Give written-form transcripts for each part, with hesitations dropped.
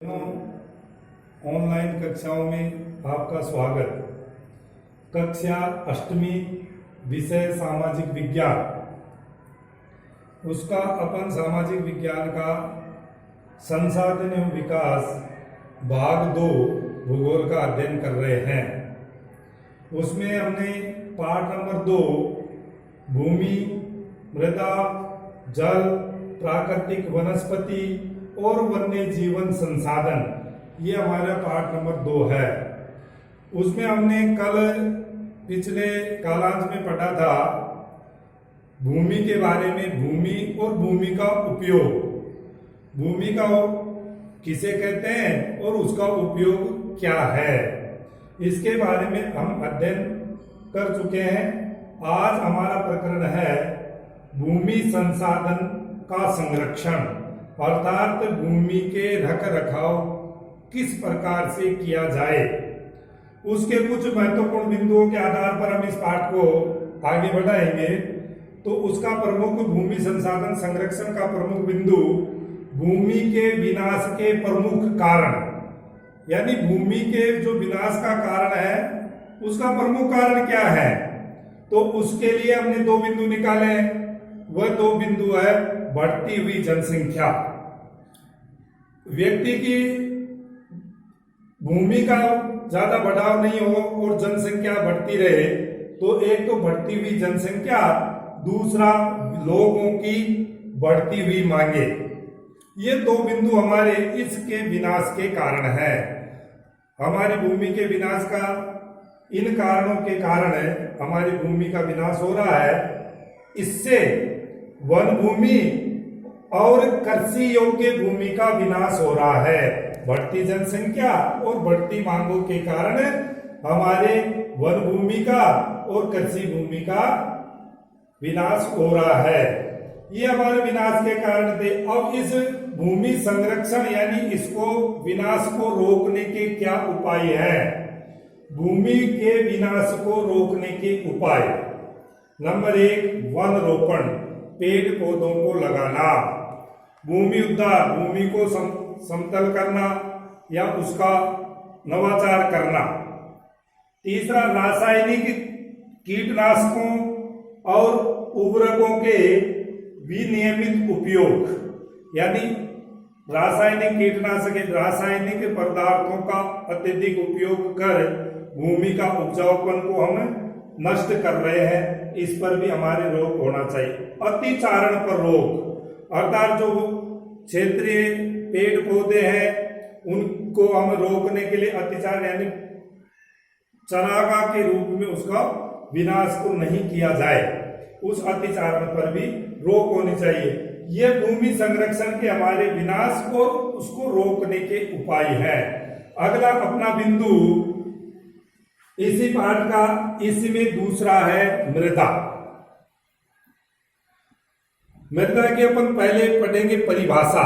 Online कक्षाओं में आपका स्वागत। कक्षा अष्टमी, विषय सामाजिक विज्ञान। उसका अपन सामाजिक विज्ञान का संसाधन एवं विकास भाग 2 भूगोल का अध्ययन कर रहे हैं। उसमें हमने पाठ नंबर 2 भूमि, मृदा, जल, प्राकृतिक वनस्पति और वन्य जीवन संसाधन, ये हमारा पाठ नंबर 2 है। उसमें हमने कल पिछले कालांश में पढ़ा था भूमि के बारे में, भूमि और भूमि का उपयोग, भूमि का किसे कहते हैं और उसका उपयोग क्या है, इसके बारे में हम अध्ययन कर चुके हैं। आज हमारा प्रकरण है भूमि संसाधन का संरक्षण, अर्थात भूमि के रख रखाव किस प्रकार से किया जाए। उसके कुछ महत्वपूर्ण बिंदुओं के आधार पर हम इस पाठ को आगे बढ़ाएंगे। तो उसका प्रमुख भूमि संसाधन संरक्षण का प्रमुख बिंदु भूमि के विनाश के प्रमुख कारण, यानी भूमि के जो विनाश का कारण है उसका प्रमुख कारण क्या है। तो उसके लिए हमने 2 बिंदु निकाले। वह 2 बिंदु है बढ़ती हुई जनसंख्या। व्यक्ति की भूमि का ज्यादा बढ़ाव नहीं हो और जनसंख्या बढ़ती रहे, तो एक तो बढ़ती हुई जनसंख्या, दूसरा लोगों की बढ़ती हुई मांगे। ये 2 बिंदु हमारे इसके विनाश के कारण है। हमारी भूमि के विनाश का, इन कारणों के कारण हमारी भूमि का विनाश हो रहा है। इससे वन भूमि और कृषि योग्य भूमि का विनाश हो रहा है। बढ़ती जनसंख्या और बढ़ती मांगों के कारण हमारे वन भूमि का और कृषि भूमि का विनाश हो रहा है। ये हमारे विनाश के कारण थे। अब इस भूमि संरक्षण यानी इसको विनाश को रोकने के क्या उपाय हैं। भूमि के विनाश को रोकने के उपाय नंबर 1, वन रोपण, पेड़ पौधों को लगाना। भूमि उद्धार, भूमि को समतल करना या उसका नवाचार करना। तीसरा, रासायनिक कीटनाशकों और उर्वरकों के विनियमित उपयोग, यानी रासायनिक कीटनाशक, रासायनिक पदार्थों का अत्यधिक उपयोग कर भूमि का उपजाऊपन को हम नष्ट कर रहे हैं। इस पर भी हमारे रोक होना चाहिए। अतिचारण पर रोक, अर्थात जो क्षेत्रीय पेड़ पौधे हैं उनको हम रोकने के लिए अतिचार यानी चरागाह के रूप में उसका विनाश को नहीं किया जाए, उस अतिचारण पर भी रोक होनी चाहिए। ये भूमि संरक्षण के हमारे विनाश और उसको रोकने के उपाय है। अगला अपना बिंदु इसी पाठ का, इसमें दूसरा है मृदा। मृदा की अपन पहले पढ़ेंगे परिभाषा।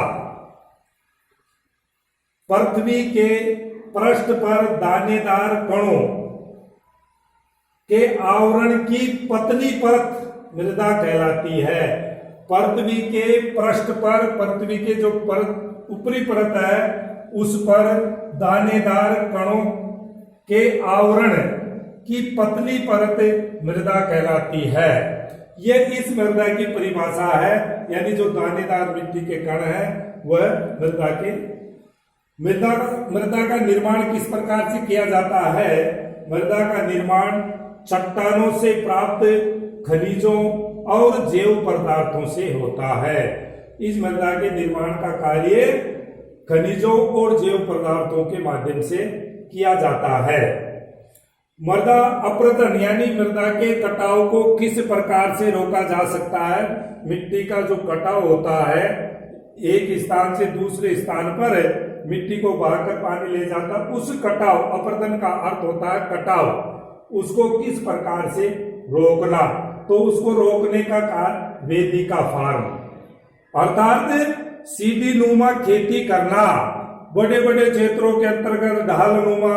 पृथ्वी के पृष्ठ पर दानेदार कणों के आवरण की पतली परत मृदा कहलाती है। पृथ्वी के पृष्ठ पर, पृथ्वी के जो ऊपरी परत है उस पर दानेदार कणों के आवरण की पतली परत मृदा कहलाती है। यह इस मृदा की परिभाषा है, यानी जो दानेदार मिट्टी के कण है वह मृदा का निर्माण किस प्रकार से किया जाता है। मृदा का निर्माण चट्टानों से प्राप्त खनिजों और जैव पदार्थों से होता है। इस मृदा के निर्माण का कार्य खनिजों और जैव पदार्थों के माध्यम से किया जाता है। मृदा अपरदन यानी मृदा के कटाव को किस प्रकार से रोका जा सकता है। मिट्टी का जो कटाव होता है, एक स्थान से दूसरे स्थान पर मिट्टी को बहाकर पानी ले जाता, उस कटाव, अपरदन का अर्थ होता है कटाव, उसको किस प्रकार से रोकना। तो उसको रोकने का कार्य वेदिका फार्म, अर्थात सीधी नुमा खेती करना। बड़े बड़े क्षेत्रों के अंतर्गत ढाल नुमा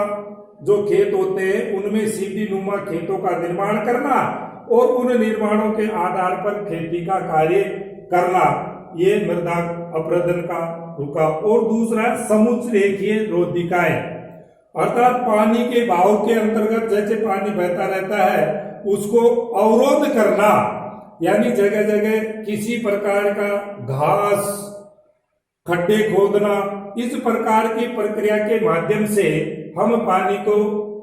जो खेत होते हैं उनमें सीधी नुमा खेतों का निर्माण करना और उन निर्माणों के आधार पर खेती का कार्य करना, ये मृदा अपरदन का रुका। और दूसरा समुच्च रेखीय रोधिकाएं, अर्थात पानी के बहाव के अंतर्गत जैसे पानी बहता रहता है उसको अवरोध करना, यानी जगह जगह किसी प्रकार का घास, खड्डे खोदना, इस प्रकार की प्रक्रिया के माध्यम से हम पानी को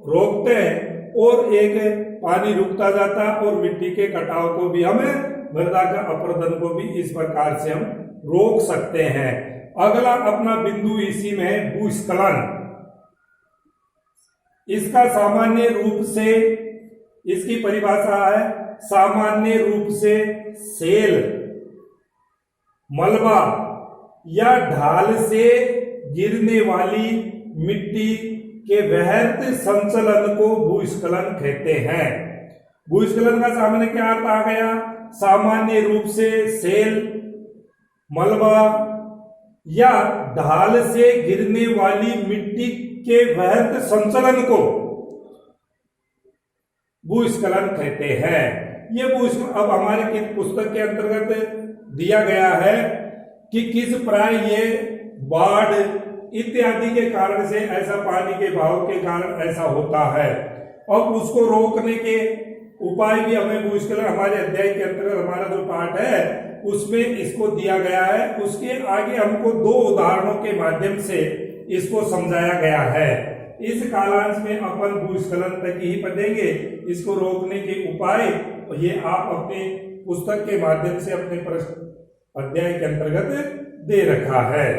रोकते हैं और एक पानी रुकता जाता है और मिट्टी के कटाव को भी हमें, मृदा का अपरदन को भी इस प्रकार से हम रोक सकते हैं। अगला अपना बिंदु इसी में है भूस्खलन। इसका सामान्य रूप से, इसकी परिभाषा है सामान्य रूप से सेल, मलबा या ढाल से गिरने वाली मिट्टी के वृहत संचलन को भूस्खलन कहते हैं। भूस्खलन का सामान्य क्या अर्थ आ गया? सामान्य रूप से सेल, मलबा या ढाल से गिरने वाली मिट्टी के वृहत संचलन को भूस्खलन कहते हैं। ये भूस्खलन अब हमारे पुस्तक के अंतर्गत दिया गया है कि किस प्राय ये बाढ़ इत्यादि के कारण से, ऐसा पानी के बहाव के कारण ऐसा होता है। अब उसको रोकने के उपाय भी हमें भूस्खलन, हमारे अध्याय के अंतर्गत हमारा जो पाठ है उसमें इसको दिया गया है। उसके आगे हमको 2 उदाहरणों के माध्यम से इसको समझाया गया है। इस कालांश में अपन भूस्खलन तक ही पढ़ेंगे, इसको रोकने के उपाय ये आप अपने पुस्तक के माध्यम से अपने अध्याय के अंतर्गत दे रखा है।